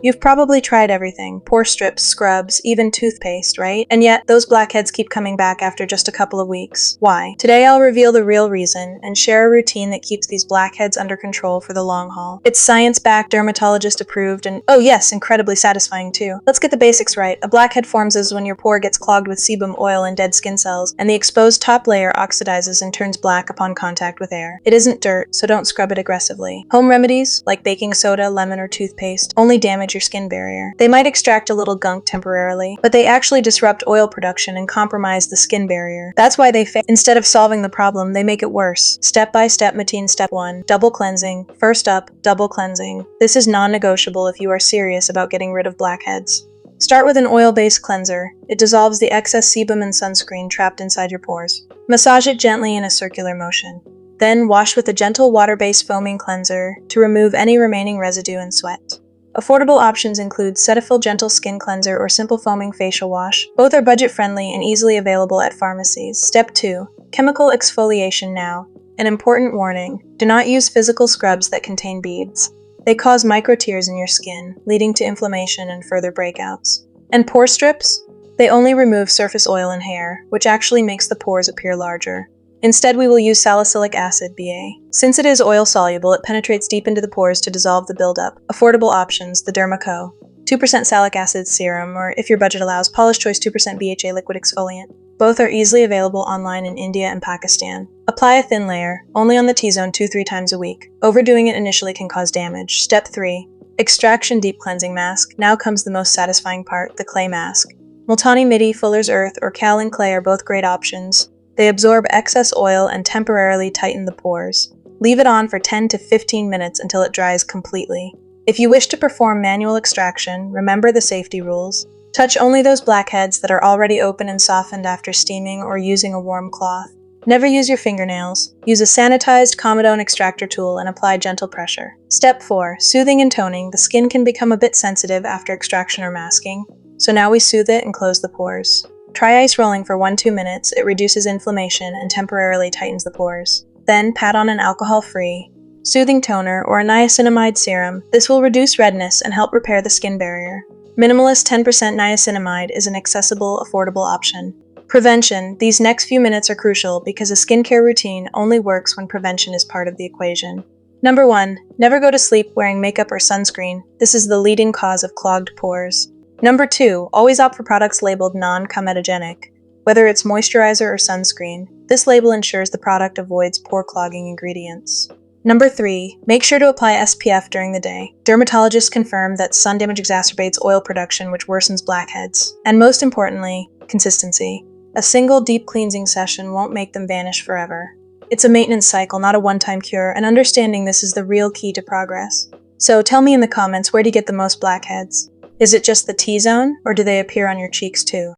You've probably tried everything, pore strips, scrubs, even toothpaste, right? And yet, those blackheads keep coming back after just a couple of weeks. Why? Today I'll reveal the real reason and share a routine that keeps these blackheads under control for the long haul. It's science-backed, dermatologist approved, and oh yes, incredibly satisfying too. Let's get the basics right. A blackhead forms when your pore gets clogged with sebum, oil, and dead skin cells, and the exposed top layer oxidizes and turns black upon contact with air. It isn't dirt, so don't scrub it aggressively. Home remedies, like baking soda, lemon, or toothpaste, only damage your skin barrier. They might extract a little gunk temporarily, but they actually disrupt oil production and compromise the skin barrier. That's why they fail. Instead of solving the problem, they make it worse. Step-by-step routine. Step 1. Double cleansing. First up, double cleansing. This is non-negotiable if you are serious about getting rid of blackheads. Start with an oil-based cleanser. It dissolves the excess sebum and sunscreen trapped inside your pores. Massage it gently in a circular motion. Then wash with a gentle water-based foaming cleanser to remove any remaining residue and sweat. Affordable options include Cetaphil Gentle Skin Cleanser or Simple Foaming Facial Wash. Both are budget-friendly and easily available at pharmacies. Step 2. Chemical exfoliation now. An important warning: do not use physical scrubs that contain beads. They cause micro-tears in your skin, leading to inflammation and further breakouts. And pore strips? They only remove surface oil and hair, which actually makes the pores appear larger. Instead, we will use salicylic acid, BA. Since it is oil-soluble, it penetrates deep into the pores to dissolve the buildup. Affordable options: the Derma-Co. 2% salicylic acid serum, or if your budget allows, Paula's Choice 2% BHA liquid exfoliant. Both are easily available online in India and Pakistan. Apply a thin layer, only on the T-zone 2-3 times a week. Overdoing it initially can cause damage. Step 3. Extraction Deep Cleansing Mask. Now comes the most satisfying part, the clay mask. Multani Mitti, Fuller's Earth, or kaolin clay are both great options. They absorb excess oil and temporarily tighten the pores. Leave it on for 10 to 15 minutes until it dries completely. If you wish to perform manual extraction, remember the safety rules. Touch only those blackheads that are already open and softened after steaming or using a warm cloth. Never use your fingernails. Use a sanitized Comedone extractor tool and apply gentle pressure. Step 4. Soothing and toning. The skin can become a bit sensitive after extraction or masking, so now we soothe it and close the pores. Try ice rolling for 1-2 minutes. It reduces inflammation and temporarily tightens the pores. Then pat on an alcohol-free soothing toner or a niacinamide serum. This will reduce redness and help repair the skin barrier. Minimalist 10% niacinamide is an accessible, affordable option. Prevention. These next few minutes are crucial because a skincare routine only works when prevention is part of the equation. Number 1. Never go to sleep wearing makeup or sunscreen. This is the leading cause of clogged pores. Number 2. Always opt for products labeled non-comedogenic, whether it's moisturizer or sunscreen. This label ensures the product avoids pore-clogging ingredients. Number 3. Make sure to apply SPF during the day. Dermatologists confirm that sun damage exacerbates oil production, which worsens blackheads. And most importantly, consistency. A single deep cleansing session won't make them vanish forever. It's a maintenance cycle, not a one-time cure, and understanding this is the real key to progress. So tell me in the comments, where do you get the most blackheads? Is it just the T-zone, or do they appear on your cheeks too?